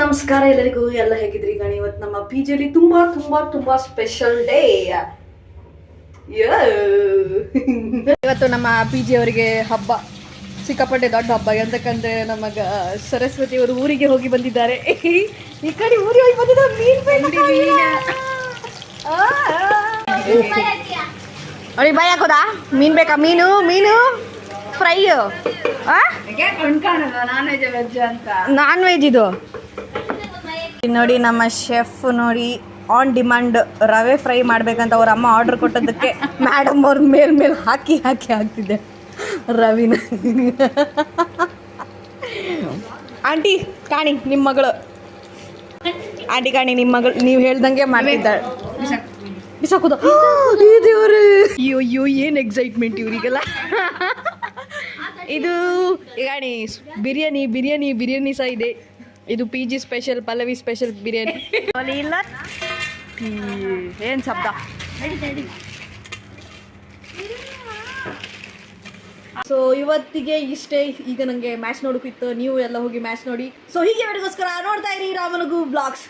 ನಮಸ್ಕಾರ ಎಲ್ಲರಿಗೂ. ಎಲ್ಲ ಹೇಗಿದ್ರಿ ಗಣಿ? ಇವತ್ತು ನಮ್ಮ ಪಿ ಜಿಯಲ್ಲಿ ತುಂಬಾ ತುಂಬಾ ತುಂಬಾ ಸ್ಪೆಷಲ್ ಡೇ. ಇವತ್ತು ನಮ್ಮ ಪಿ ಜಿ ಅವರಿಗೆ ಹಬ್ಬ, ಸಿಕ್ಕಾಪಟ್ಟೆ ದೊಡ್ಡ ಹಬ್ಬ. ಎಂತಕ್ಕಂದ್ರೆ ನಮಗ ಸರಸ್ವತಿ ಅವರು ಊರಿಗೆ ಹೋಗಿ ಬಂದಿದ್ದಾರೆ. ಈ ಕಡೆ ಊರಿಗೆ ಹೋಗಿ ಬಂದಿದ್ದಾರೆ. ಅವ್ರಿಗೆ ಬಾಯ್ ಹಾಕೋದಾ? ಮೀನ್ ಬೇಕಾ? ಮೀನು ಮೀನು ಫ್ರೈ, ನಾನ್ ವೆಜ್ ಇದು ನೋಡಿ. ನಮ್ಮ ಶೆಫ್ ನೋಡಿ ಆನ್ ಡಿಮಾಂಡ್ ರವೆ ಫ್ರೈ ಮಾಡ್ಬೇಕಂತ ಅವ್ರ ಅಮ್ಮ ಆರ್ಡರ್ ಕೊಟ್ಟದಕ್ಕೆ ಮೇಡಮ್ ಅವ್ರ ಮೇಲ್ ಹಾಕಿ ಹಾಕ್ತಿದ್ದೆ ರವಿನ. ಆಂಟಿ ಕಾಣಿ ನಿಮ್ಮ ಮಗಳು, ಆಂಟಿ ಕಾಣಿ ನಿಮ್ಮ ಮಗಳು, ನೀವು ಹೇಳ್ದಂಗೆ ಮಾಡಿದ್ದಾಳೆ. ಬಿಸಾಕುದ ದೇವ್ರೆ, ಅಯ್ಯೋ ಏನು ಎಕ್ಸೈಟ್ಮೆಂಟ್ ಇವರಿಗೆಲ್ಲ. ಇದು ಗಾಣಿ ಬಿರಿಯಾನಿ ಸಹ ಇದೆ. ಇದು P G special, Pallavi special biryani. ಇಲ್ಲ ಏನು ಶಬ್ದ. ಸೊ ಇವತ್ತಿಗೆ ಇಷ್ಟೇ. ಈಗ ನನಗೆ ಮ್ಯಾಚ್ ನೋಡೋಕ್ಕಿತ್ತು, ನೀವು ಎಲ್ಲ ಹೋಗಿ ಮ್ಯಾಚ್ ನೋಡಿ. ಸೊ ಹೀಗೆ ವಿಡಿಯೋಗೋಸ್ಕರ ನೋಡ್ತಾ ಇರಿ ರಾಮನಗು ಬ್ಲಾಗ್ಸ್.